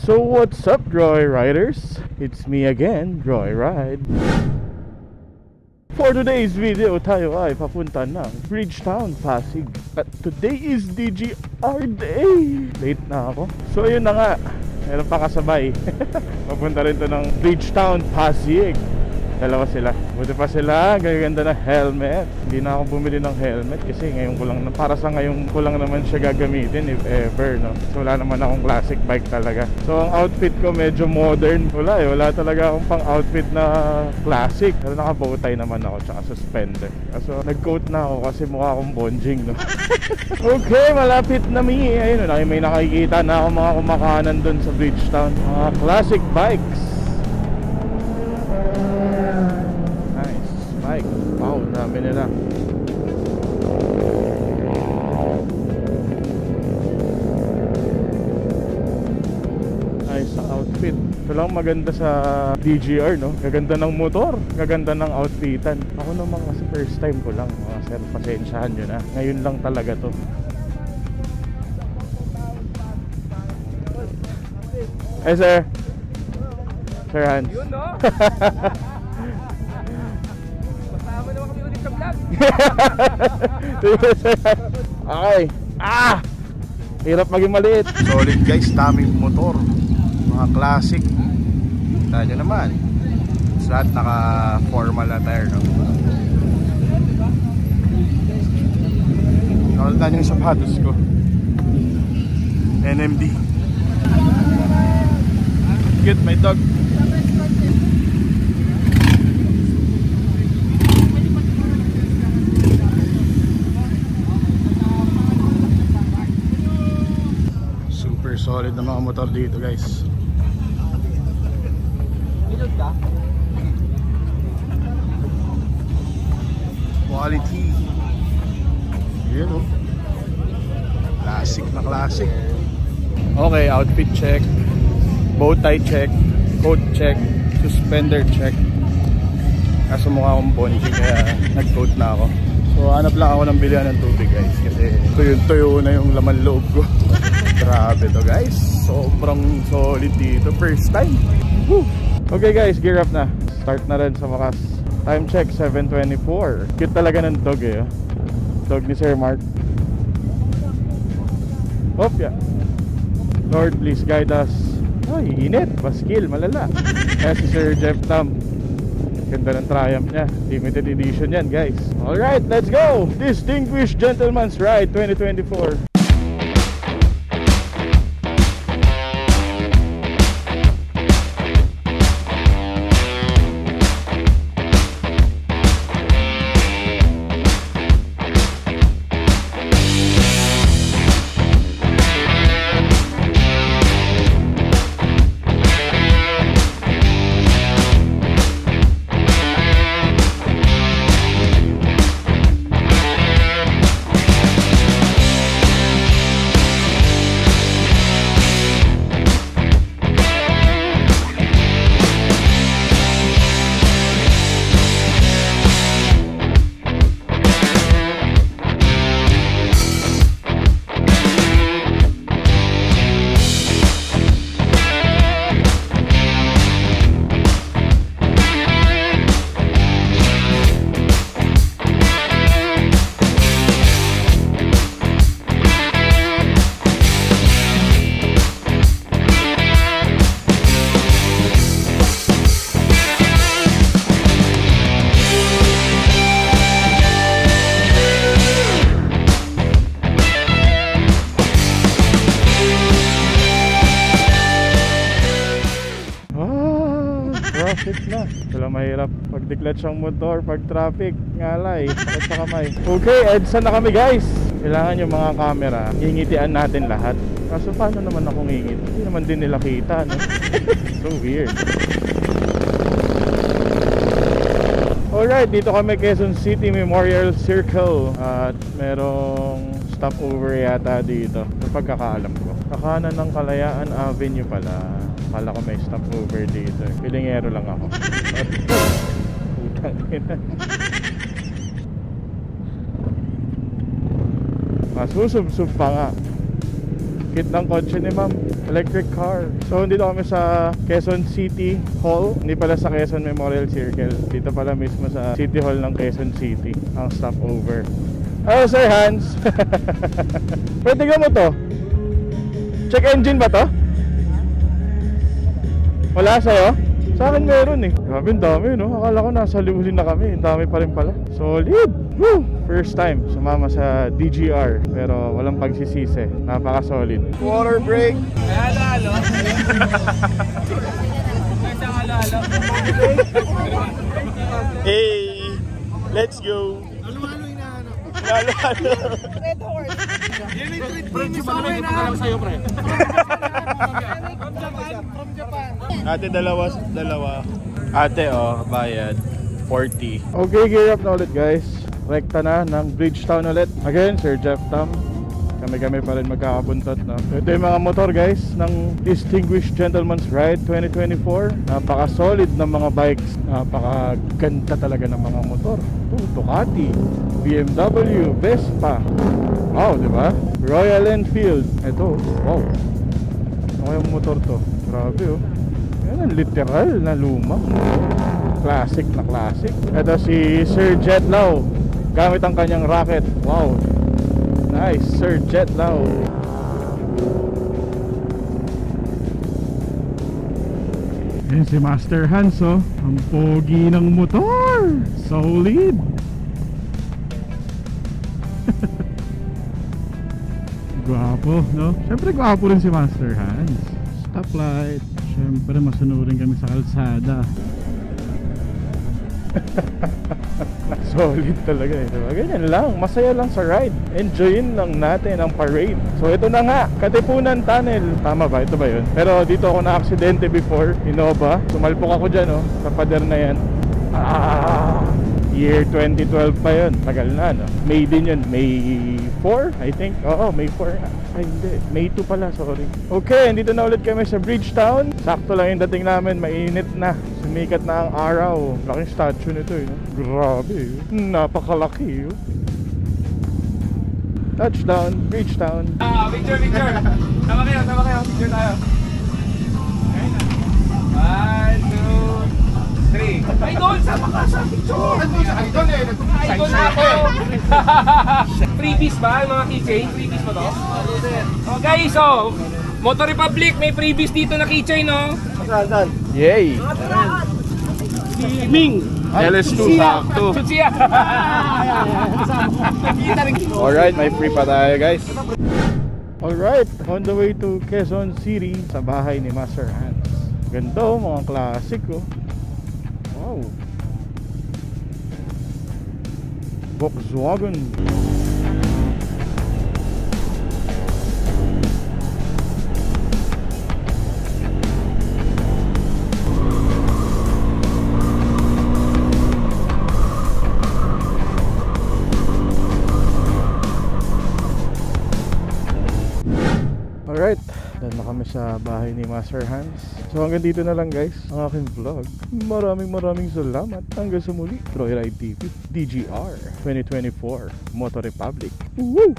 So what's up, Joy Riders? It's me again, Joy Ride. For today's video, tayo ay papunta ng Bridgetown, Pasig. At today is DGR Day. Late na ako. So yun na nga, meron pa kasabay. Papunta rin to ng Bridgetown, Pasig. Dalawa sila. Buti pa sila, gaganda na helmet. Hindi na ako bumili ng helmet kasi ngayon ko lang, para sa ngayon ko lang naman siya gagamitin if ever, no? So wala naman akong classic bike talaga. So ang outfit ko medyo modern. Wala talaga akong pang outfit na classic. Pero naka-bowtie naman ako, tsaka suspender. So nag-coat na ako kasi mukha akong bonjing, no? Okay, malapit na mi. Ayun, may nakikita na ako mga kumakanan dun sa Bridgetown. Mga classic bikes. Bike. Wow, dami nila. Nice outfit. Ito lang maganda sa DGR, no? Gaganda ng motor, gaganda ng outfitan. Ako naman kasi first time ko lang, mga sir, pasensyahan nyo na. Ngayon lang talaga to. Hey sir. Sir Hans. Yun, no? Okay. Hirap maging maliit. Solid guys, daming motor. Mga classic. Kita nyo naman. Sa lahat naka formal attire, no? Nakalitan yung sapatos ko. NMD. Cute, my dog. Solid na mga motor dito guys. Quality. Yun o. Classic na classic. Okay, outfit check, bowtie check, coat check, suspender check. Kaso mukha akong bonji kaya nag-coat na ako. So hanap lang ako ng bilihan ng tubig guys kasi tuyo na yung laman loob ko. Grabe to guys, sobrang solid dito, first time. Woo! Okay guys, gear up na. Start na rin sa wakas. Time check 7:24. Cute talaga ng dog eh. Dog ni Sir Mark. Hop ya. Lord, please guide us. Ay, init, baskil, malala. Kaya si Sir Jeff Tam, ganda ng Triumph niya. Limited edition yan guys. Alright, let's go! Distinguished Gentleman's Ride 2024. Na. Wala mahirap pag declutch ang motor, pag traffic, ngalay, at sa kamay. Okay, EDSA na kami guys. Kailangan yung mga camera, ngingitian natin lahat. Kaso paano naman ako ngingit? Hindi naman din nila kita, no? So weird. Alright, dito kami Quezon City Memorial Circle. At merong stopover yata dito sa pagkakaalam ko. Kakanan ng Kalayaan Avenue pala. Akala ko may stopover dito. Pilingero lang ako. Putang ina. Masusub-sub pa nga. Kit ng kotse ni ma'am, electric car. So dito kami sa Quezon City Hall. Hindi pala sa Quezon Memorial Circle. Dito pala mismo sa City Hall ng Quezon City ang stopover. Oh, Sir Hans. Pwede ka mo to? Check engine ba to? Wala sa'yo? Sa akin meron eh. Grabe, ang dami, no? Akala ko nasa liwalin na kami. Ang dami pa rin pala. Solid! Woo! First time sumama sa DGR. Pero walang pagsisisi. Napaka-solid. Water break! Halo-halo. Halo-halo. Hey! Let's go! Halo-halo hinahanap. Halo-halo! Red horse. Yan yung treat premium sa akin ha. Sa'yo, pre. From Japan. Ate, dalawa. Ate, oh, bayad 40. Okay, gear up na ulit guys. Rekta na ng Bridgetown ulit. Again, Sir Jeff Tam. Kami pa rin magkakabuntot, no? Ito yung mga motor guys ng Distinguished Gentleman's Ride 2024. Napaka-solid ng mga bikes. Napaka-ganda talaga ng mga motor. Ito, Ducati, BMW, Vespa. Wow, di ba? Royal Enfield. Ito, wow. Ano yung motor to? Grabe, oh. Yan ang literal na luma. Classic na classic. Ito si Sir Jet Lau. Gamit ang kanyang rocket. Wow. Nice, Sir Jet Lau. Yan si Master Hans, oh. Ang pogi ng motor. Solid. Gwapo, no? Siyempre gwapo rin si Master Hans. Stoplight. Siyempre masunurin kami sa kalsada. Solid talaga eh, diba? Ganyan lang, masaya lang sa ride. Enjoyin lang natin ang parade. So ito na nga, Katipunan Tunnel. Tama ba? Ito ba yun? Pero dito ako na-aksidente before, Innova. Sumalpok ako dyan, oh, sa pader na yan. Year 2012 pa yun. Tagal na, no? May din yun. May 4, I think. Oo, May 4 na. Ay, hindi. May 2 pala, sorry. Okay, andito na ulit kami sa Bridgetown. Sakto lang yung dating namin. Mainit na. Sumikat na ang araw. Laking statue nito, no? Grabe, napakalaki, oh. Touchdown, Bridgetown. Picture. Tama kayo. Picture tayo. Okay na. 1, 2, 3. Idol, sama ka sa picture. Idol eh. Idol na ako. Freebies ba? Yung mga keychain? Freebies ba to? Oh guys, oh. Motor Republic, may freebies dito na keychain, no? Yay! Ming! LS2 sakto. Tutsia! Alright, may free pa tayo guys. Alright, on the way to Quezon City sa bahay ni Master Hans. Ganda, oh, mga classic, oh. Wow. Volkswagen. Alright, dahil na kami sa bahay ni Master Hans. So hanggang dito na lang guys ang aking vlog. Maraming salamat. Hanggang sa muli, Troy Ride TV DGR 2024 Motor Republic. Woo!